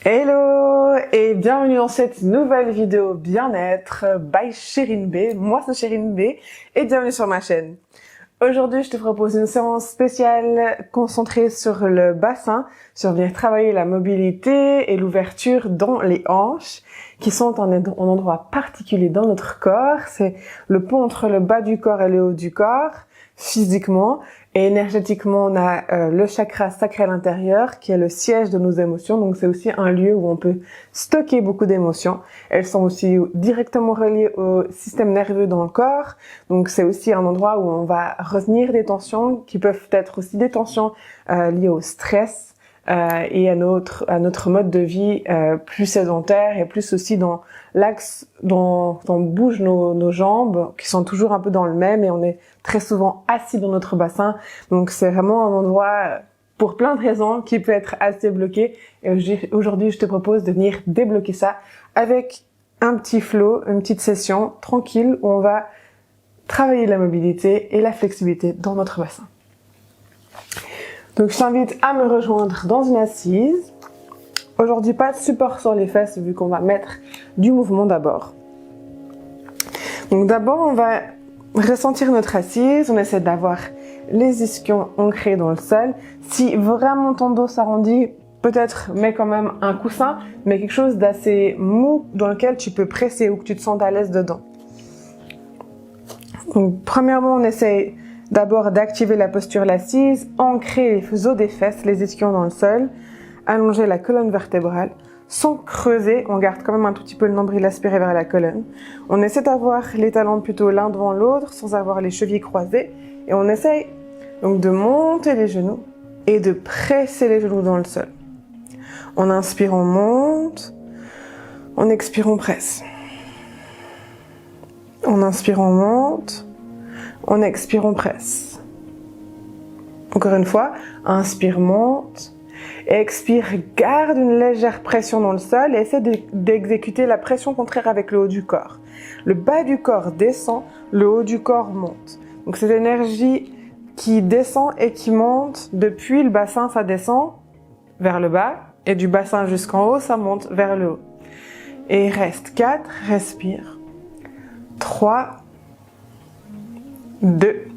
Hello et bienvenue dans cette nouvelle vidéo bien-être by Chérine B. Moi c'est Chérine B et bienvenue sur ma chaîne. Aujourd'hui je te propose une séance spéciale concentrée sur le bassin, sur venir travailler la mobilité et l'ouverture dans les hanches qui sont un endroit particulier dans notre corps. C'est le pont entre le bas du corps et le haut du corps physiquement. Et énergétiquement, on a le chakra sacré à l'intérieur, qui est le siège de nos émotions. Donc, c'est aussi un lieu où on peut stocker beaucoup d'émotions. Elles sont aussi directement reliées au système nerveux dans le corps. Donc, c'est aussi un endroit où on va retenir des tensions, qui peuvent être aussi des tensions liées au stress et à notre mode de vie plus sédentaire et plus aussi dans l'axe dont on bouge nos jambes, qui sont toujours un peu dans le même, et on est très souvent assis dans notre bassin. Donc c'est vraiment un endroit, pour plein de raisons, qui peut être assez bloqué. Et aujourd'hui, je te propose de venir débloquer ça avec un petit flow, une petite session tranquille où on va travailler la mobilité et la flexibilité dans notre bassin. Donc je t'invite à me rejoindre dans une assise. Aujourd'hui, pas de support sur les fesses vu qu'on va mettre du mouvement d'abord. Donc d'abord, on va ressentir notre assise. On essaie d'avoir les ischions ancrés dans le sol. Si vraiment ton dos s'arrondit, peut-être mets quand même un coussin, mais quelque chose d'assez mou dans lequel tu peux presser ou que tu te sens à l'aise dedans. Donc premièrement, on essaie d'abord d'activer la posture l'assise, ancrer les os des fesses, les ischions dans le sol, allonger la colonne vertébrale, sans creuser, on garde quand même un tout petit peu le nombril aspiré vers la colonne. On essaie d'avoir les talons plutôt l'un devant l'autre, sans avoir les chevilles croisées, et on essaie donc de monter les genoux et de presser les genoux dans le sol. On inspire, on monte, on expire, on presse. On inspire, on monte, on expire, on presse. Encore une fois, inspire, monte, expire, garde une légère pression dans le sol et essaie d'exécuter la pression contraire avec le haut du corps. Le bas du corps descend, le haut du corps monte. Donc cette énergie qui descend et qui monte, depuis le bassin, ça descend vers le bas et du bassin jusqu'en haut, ça monte vers le haut. Et il reste 4, respire. 3, 2,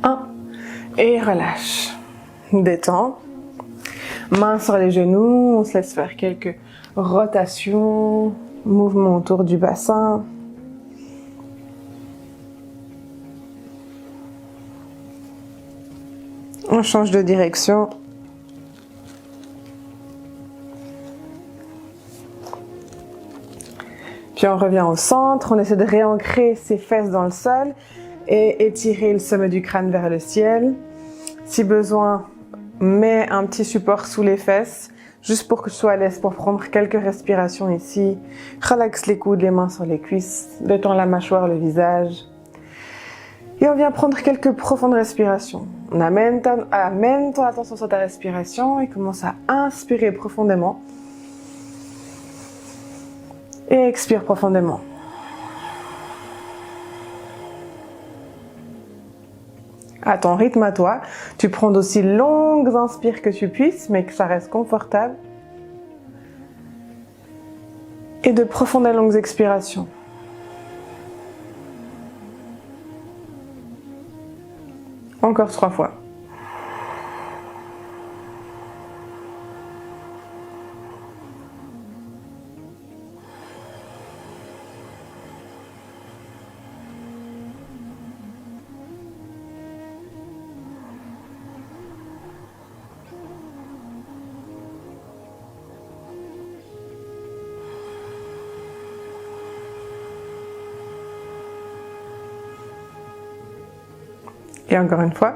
1 et relâche. Détends. Mains sur les genoux, on se laisse faire quelques rotations, mouvements autour du bassin. On change de direction. Puis on revient au centre, on essaie de réancrer ses fesses dans le sol et étirer le sommet du crâne vers le ciel. Si besoin, mets un petit support sous les fesses, juste pour que tu sois à l'aise pour prendre quelques respirations ici. Relaxe les coudes, les mains sur les cuisses, détends la mâchoire, le visage. Et on vient prendre quelques profondes respirations. On amène ton attention sur ta respiration et commence à inspirer profondément. Et expire profondément. À ton rythme à toi, tu prends d'aussi longues inspires que tu puisses, mais que ça reste confortable. Et de profondes et longues expirations. Encore 3 fois. Et encore une fois.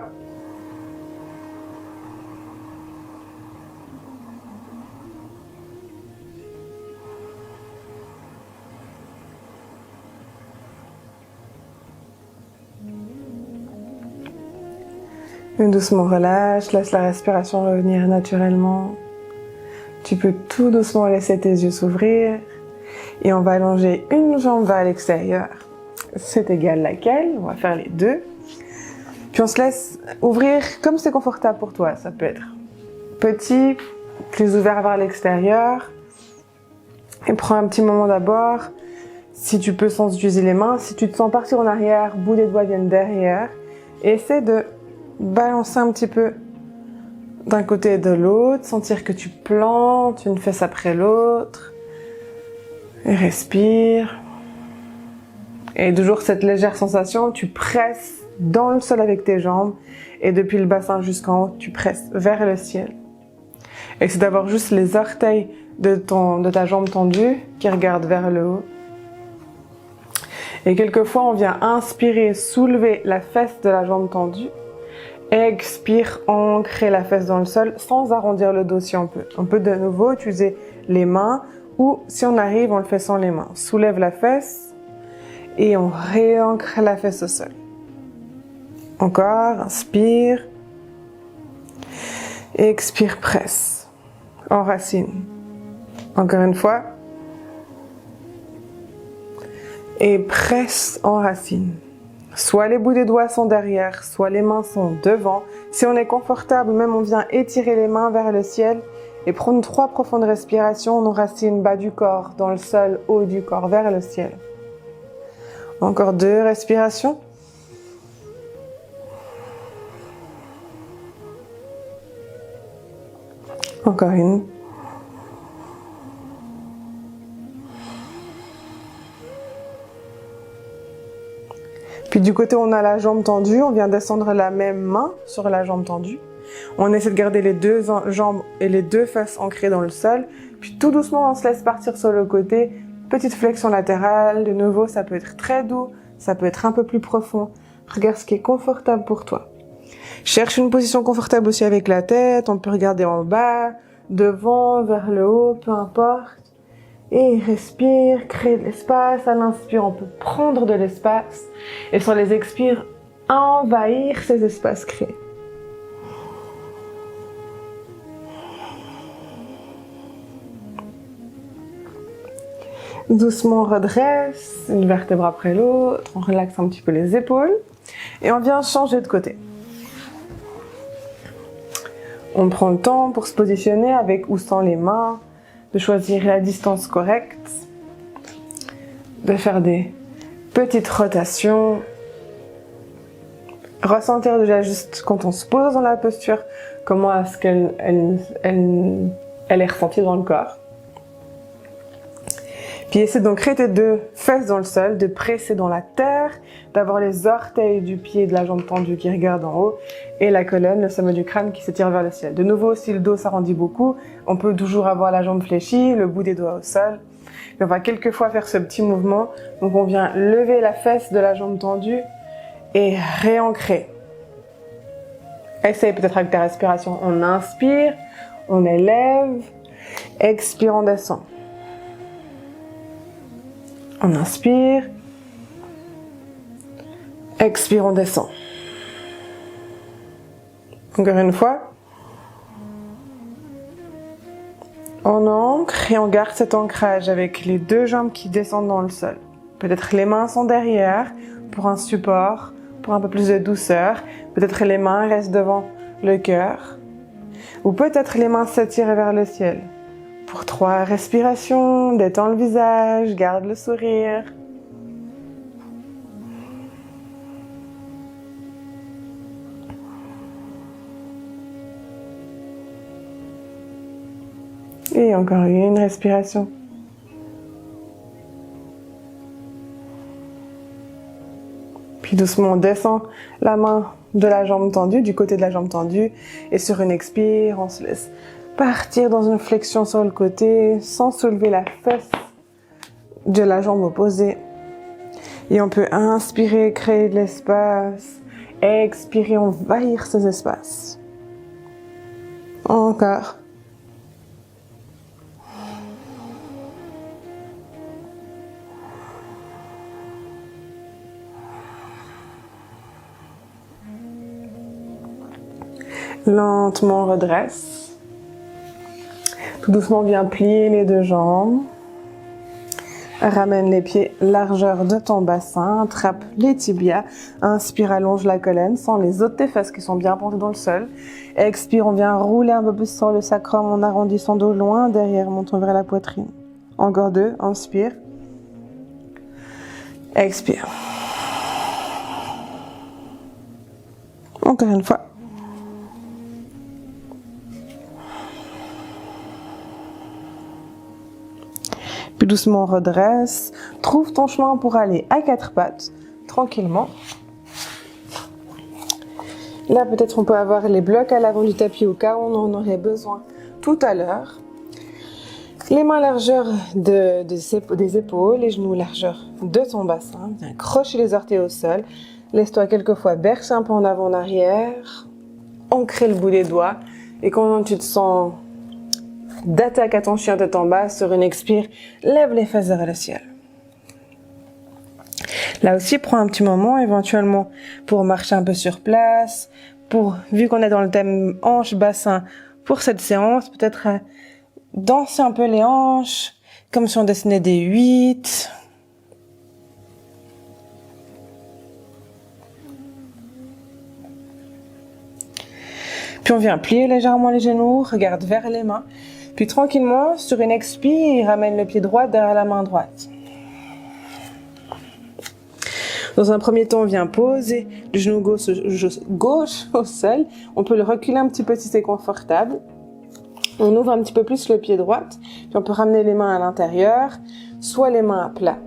Et doucement relâche, laisse la respiration revenir naturellement. Tu peux tout doucement laisser tes yeux s'ouvrir. Et on va allonger une jambe vers l'extérieur. C'est égal laquelle, on va faire les deux. Puis on se laisse ouvrir comme c'est confortable pour toi. Ça peut être petit, plus ouvert vers l'extérieur. Et prends un petit moment d'abord, si tu peux sans utiliser les mains. Si tu te sens partir en arrière, bout des doigts viennent derrière. Et essaie de balancer un petit peu d'un côté et de l'autre, sentir que tu plantes une fesse après l'autre. Et respire. Et toujours cette légère sensation, tu presses dans le sol avec tes jambes et depuis le bassin jusqu'en haut, tu presses vers le ciel. Et c'est d'avoir juste les orteils de ta jambe tendue qui regardent vers le haut. Et quelquefois, on vient inspirer, soulever la fesse de la jambe tendue. Expire, ancrer la fesse dans le sol sans arrondir le dos si on peut. On peut de nouveau utiliser les mains ou si on arrive, on le fait sans les mains. Soulève la fesse et on réancre la fesse au sol. Encore, inspire. Expire, presse. Enracine. Encore une fois. Et presse, enracine. Soit les bouts des doigts sont derrière, soit les mains sont devant. Si on est confortable, même on vient étirer les mains vers le ciel et prendre 3 profondes respirations. On enracine bas du corps, dans le sol, haut du corps, vers le ciel. Encore 2 respirations. Encore une. Puis du côté où on a la jambe tendue, on vient descendre la même main sur la jambe tendue. On essaie de garder les 2 jambes et les 2 fesses ancrées dans le sol. Puis tout doucement, on se laisse partir sur le côté. Petite flexion latérale. De nouveau, ça peut être très doux, ça peut être un peu plus profond. Regarde ce qui est confortable pour toi. Cherche une position confortable aussi avec la tête. On peut regarder en bas, devant, vers le haut, peu importe. Et respire, crée de l'espace. À l'inspire, on peut prendre de l'espace. Et sur les expires, envahir ces espaces créés. Doucement, on redresse une vertèbre après l'autre. On relaxe un petit peu les épaules. Et on vient changer de côté. On prend le temps pour se positionner avec ou sans les mains, de choisir la distance correcte, de faire des petites rotations, ressentir déjà juste quand on se pose dans la posture, comment est-ce qu'elle est ressentie dans le corps. Puis essaie donc de créer tes 2 fesses dans le sol, de presser dans la terre, d'avoir les orteils du pied et de la jambe tendue qui regardent en haut et la colonne, le sommet du crâne qui s'étire vers le ciel. De nouveau, si le dos s'arrondit beaucoup, on peut toujours avoir la jambe fléchie, le bout des doigts au sol. Et on va quelquefois faire ce petit mouvement. Donc on vient lever la fesse de la jambe tendue et réancrer. Essaye peut-être avec ta respiration. On inspire, on élève, expire, on descend. On inspire, expire, on descend. Encore une fois. On ancre et on garde cet ancrage avec les 2 jambes qui descendent dans le sol. Peut-être les mains sont derrière pour un support, pour un peu plus de douceur. Peut-être les mains restent devant le cœur. Ou peut-être les mains s'attirent vers le ciel. Pour 3 respirations, détends le visage, garde le sourire. Et encore une respiration. Puis doucement, on descend la main de la jambe tendue, du côté de la jambe tendue. Et sur une expire, on se laisse partir dans une flexion sur le côté, sans soulever la fesse de la jambe opposée. Et on peut inspirer, créer de l'espace. Expirer, envahir ces espaces. Encore. Lentement, on redresse. Tout doucement, on vient plier les 2 jambes. Ramène les pieds largeur de ton bassin, attrape les tibias, inspire, allonge la colonne, sans les os de tes fesses qui sont bien pointées dans le sol. Expire, on vient rouler un peu plus sur le sacrum en arrondissant dos loin derrière, montant vers la poitrine. Encore 2, inspire. Expire. Encore une fois. Puis doucement redresse, trouve ton chemin pour aller à 4 pattes, tranquillement. Là, peut-être on peut avoir les blocs à l'avant du tapis au cas où on en aurait besoin tout à l'heure. Les mains largeur des épaules, les genoux largeur de ton bassin. Viens crocher les orteils au sol. Laisse-toi quelquefois bercer un peu en avant, en arrière. Ancrer le bout des doigts. Et quand tu te sens d'attaque à ton chien tête en bas, sur une expire, lève les fesses vers le ciel. Là aussi, prends un petit moment éventuellement pour marcher un peu sur place, vu qu'on est dans le thème hanche, bassin pour cette séance, peut-être danser un peu les hanches, comme si on dessinait des 8. Puis on vient plier légèrement les genoux, regarde vers les mains. Puis tranquillement, sur une expire, ramène le pied droit derrière la main droite. Dans un premier temps, on vient poser le genou gauche au sol. On peut le reculer un petit peu si c'est confortable. On ouvre un petit peu plus le pied droit. Puis on peut ramener les mains à l'intérieur, soit les mains à plat.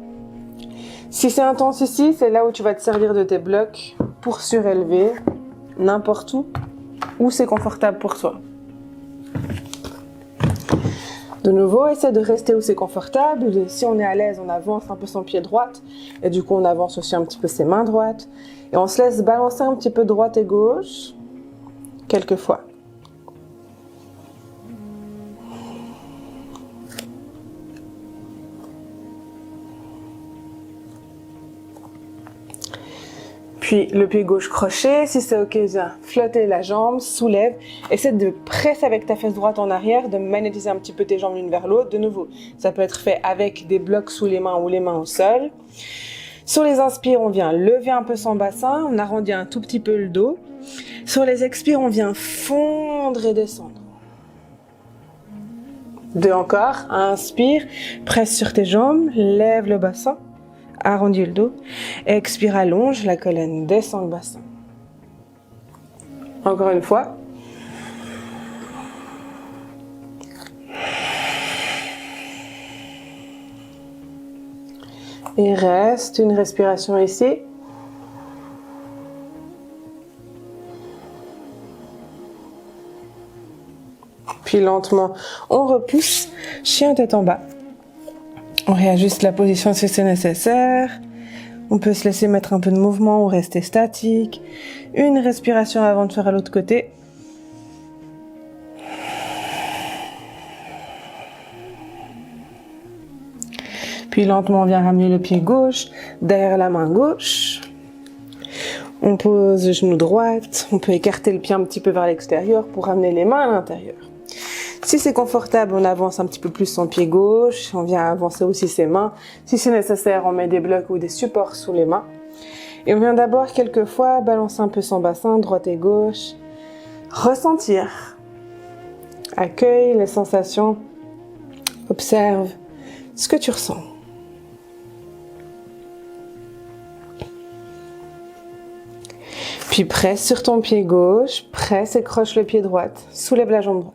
Si c'est intense ici, c'est là où tu vas te servir de tes blocs pour surélever, n'importe où c'est confortable pour toi. De nouveau, essaie de rester où c'est confortable. Si on est à l'aise, on avance un peu son pied droit. Et du coup, on avance aussi un petit peu ses mains droites. Et on se laisse balancer un petit peu droite et gauche. Quelques fois. Puis le pied gauche crochet, si c'est ok, viens flotter la jambe, soulève. Essaie de presser avec ta fesse droite en arrière, de magnétiser un petit peu tes jambes l'une vers l'autre. De nouveau, ça peut être fait avec des blocs sous les mains ou les mains au sol. Sur les inspires, on vient lever un peu son bassin, on arrondit un tout petit peu le dos. Sur les expires, on vient fondre et descendre. 2 encore, inspire, presse sur tes jambes, lève le bassin. Arrondis le dos. Expire, allonge la colonne, descend le bassin. Encore une fois. Et reste une respiration ici. Puis lentement, on repousse, chien tête en bas. On réajuste la position si c'est nécessaire. On peut se laisser mettre un peu de mouvement ou rester statique. Une respiration avant de faire à l'autre côté. Puis lentement, on vient ramener le pied gauche derrière la main gauche. On pose le genou droit. On peut écarter le pied un petit peu vers l'extérieur pour ramener les mains à l'intérieur. Si c'est confortable, on avance un petit peu plus son pied gauche. On vient avancer aussi ses mains. Si c'est nécessaire, on met des blocs ou des supports sous les mains. Et on vient d'abord quelquefois balancer un peu son bassin, droite et gauche. Ressentir. Accueille les sensations. Observe ce que tu ressens. Puis presse sur ton pied gauche, presse et croche le pied droit, soulève la jambe droite.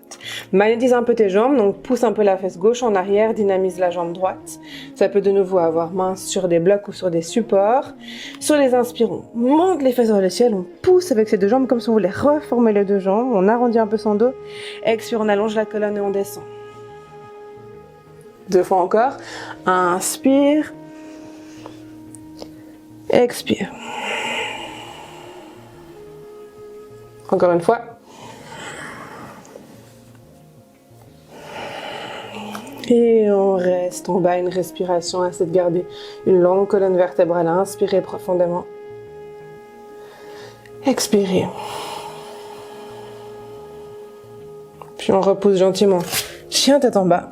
Magnétise un peu tes jambes, donc pousse un peu la fesse gauche en arrière, dynamise la jambe droite. Ça peut de nouveau avoir main sur des blocs ou sur des supports. Sur les inspires, on monte les fesses vers le ciel, on pousse avec ces deux jambes comme si on voulait reformer les deux jambes, on arrondit un peu son dos. Expire, on allonge la colonne et on descend. 2 fois encore. Inspire. Expire. Encore une fois. Et on reste en bas, une respiration, essaie de garder une longue colonne vertébrale. Inspirez profondément. Expirez. Puis on repousse gentiment. Chien tête en bas.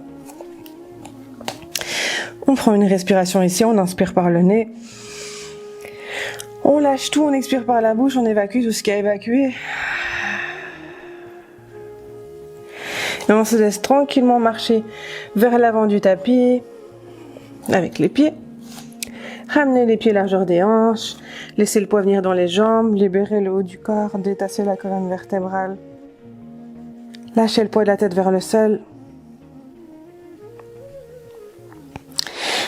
On prend une respiration ici, on inspire par le nez. On lâche tout, on expire par la bouche, on évacue tout ce qui a évacué. Et on se laisse tranquillement marcher vers l'avant du tapis, avec les pieds. Ramenez les pieds largeur des hanches, laissez le poids venir dans les jambes, libérez le haut du corps, détachez la colonne vertébrale. Lâchez le poids de la tête vers le sol.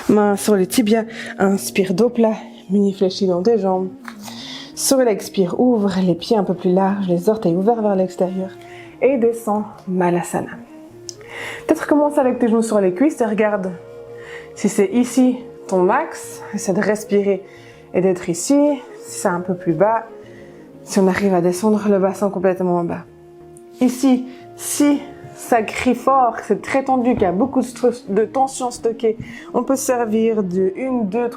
Main sur les tibias, inspire dos plat, mini fléchi dans tes jambes. Sur l'expire, ouvre les pieds un peu plus larges, les orteils ouverts vers l'extérieur et descends Malasana. Peut-être commence avec tes genoux sur les cuisses et regarde si c'est ici ton max, essaie de respirer et d'être ici, si c'est un peu plus bas, si on arrive à descendre le bassin complètement en bas. Ici, si ça crie fort, c'est très tendu, qu'il y a beaucoup de tension stockée, on peut se servir de 1, 2,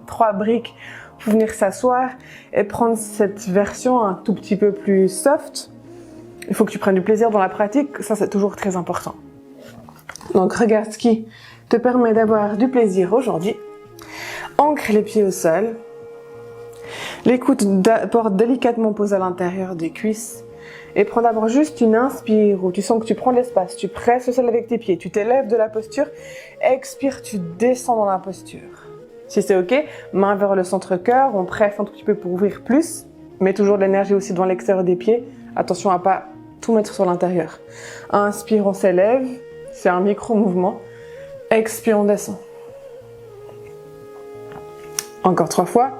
3 briques pour venir s'asseoir et prendre cette version un tout petit peu plus soft. Il faut que tu prennes du plaisir dans la pratique, ça c'est toujours très important. Donc regarde ce qui te permet d'avoir du plaisir aujourd'hui. Ancre les pieds au sol. Les coudes portent délicatement posés à l'intérieur des cuisses. Et prends d'abord juste une inspire où tu sens que tu prends l'espace, tu presses le sol avec tes pieds, tu t'élèves de la posture, expire, tu descends dans la posture. Si c'est ok, main vers le centre-cœur, on presse un tout petit peu pour ouvrir plus, mais toujours de l'énergie aussi dans l'extérieur des pieds. Attention à pas tout mettre sur l'intérieur. Inspire, on s'élève, c'est un micro-mouvement. Expire, on descend. Encore 3 fois.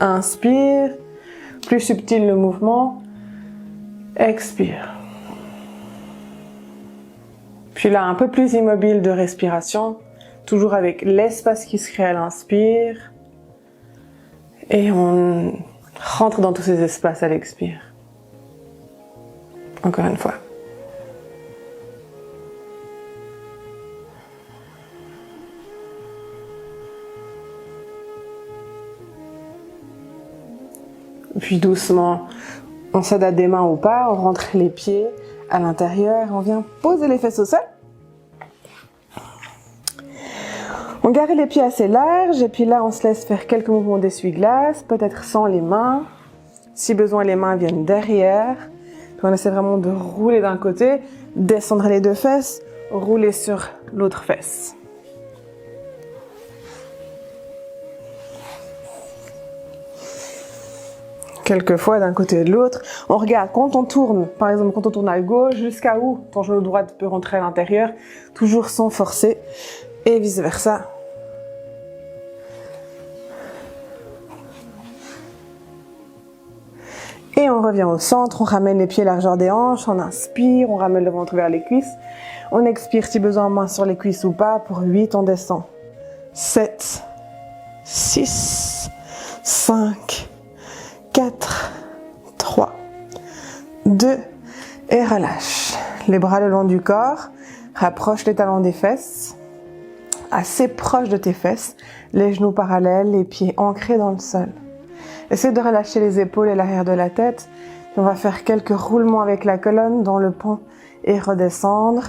Inspire, plus subtil le mouvement. Expire. Puis là, un peu plus immobile de respiration, toujours avec l'espace qui se crée à l'inspire. Et on rentre dans tous ces espaces à l'expire. Encore une fois. Puis doucement, on s'aide à des mains ou pas, on rentre les pieds à l'intérieur, on vient poser les fesses au sol. On garde les pieds assez larges et puis là on se laisse faire quelques mouvements d'essuie-glace, peut-être sans les mains. Si besoin, les mains viennent derrière. Puis on essaie vraiment de rouler d'un côté, descendre les 2 fesses, rouler sur l'autre fesse. Quelquefois d'un côté et de l'autre, on regarde quand on tourne, par exemple quand on tourne à gauche, jusqu'à où ton genou droit peut rentrer à l'intérieur, toujours sans forcer, et vice versa. Et on revient au centre, on ramène les pieds largeur des hanches, on inspire, on ramène le ventre vers les cuisses, on expire si besoin, main sur les cuisses ou pas, pour 8, on descend. 7, 6, 5, 4, 3, 2, et relâche. Les bras le long du corps, rapproche les talons des fesses, assez proche de tes fesses, les genoux parallèles, les pieds ancrés dans le sol. Essaie de relâcher les épaules et l'arrière de la tête. On va faire quelques roulements avec la colonne dans le pont et redescendre.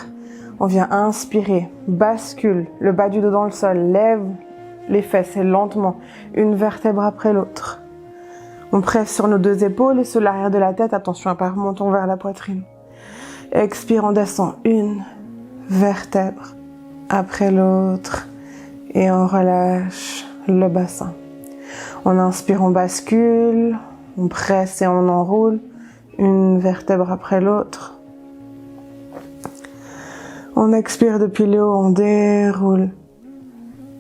On vient inspirer, bascule le bas du dos dans le sol, lève les fesses et lentement, une vertèbre après l'autre. On presse sur nos 2 épaules et sur l'arrière de la tête. Attention à pas remonter vers la poitrine. Expire, on descend une vertèbre après l'autre et on relâche le bassin. On inspire, on bascule, on presse et on enroule une vertèbre après l'autre. On expire depuis le haut, on déroule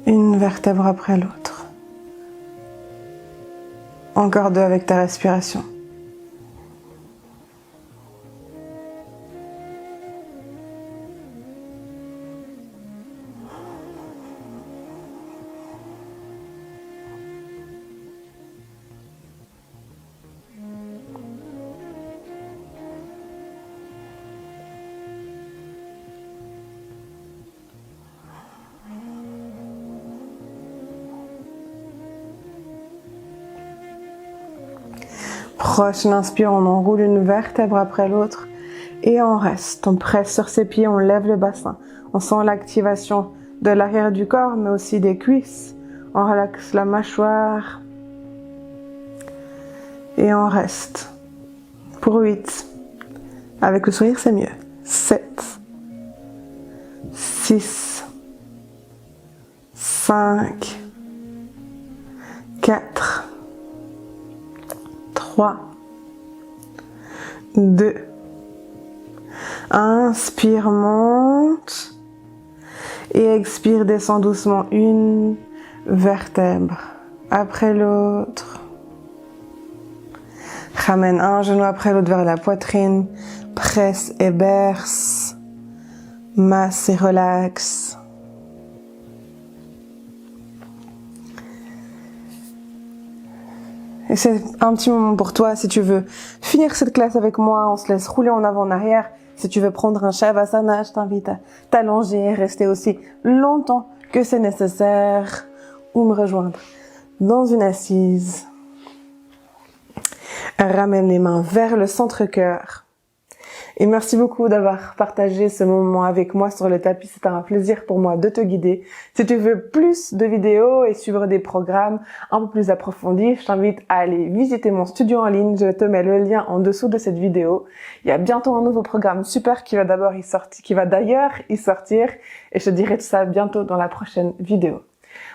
une vertèbre après l'autre. Encore 2 avec ta respiration. Prochaine inspire, on enroule une vertèbre après l'autre et on reste. On presse sur ses pieds, on lève le bassin. On sent l'activation de l'arrière du corps, mais aussi des cuisses. On relaxe la mâchoire. Et on reste. Pour 8. Avec le sourire, c'est mieux. 7. 6. 5. 4. 3. 2. Inspire, monte. Et expire, descend doucement une vertèbre après l'autre. Ramène un genou après l'autre vers la poitrine. Presse et berce. Masse et relaxe. Et c'est un petit moment pour toi si tu veux finir cette classe avec moi. On se laisse rouler en avant en arrière. Si tu veux prendre un Shavasana, je t'invite à t'allonger, rester aussi longtemps que c'est nécessaire ou me rejoindre dans une assise. Ramène les mains vers le centre-cœur. Et merci beaucoup d'avoir partagé ce moment avec moi sur le tapis. C'est un plaisir pour moi de te guider. Si tu veux plus de vidéos et suivre des programmes un peu plus approfondis, je t'invite à aller visiter mon studio en ligne. Je te mets le lien en dessous de cette vidéo. Il y a bientôt un nouveau programme super qui va d'ailleurs y sortir. Et je te dirai tout ça bientôt dans la prochaine vidéo.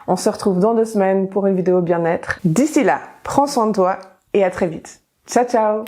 On se retrouve dans 2 semaines pour une vidéo bien-être. D'ici là, prends soin de toi et à très vite. Ciao, ciao!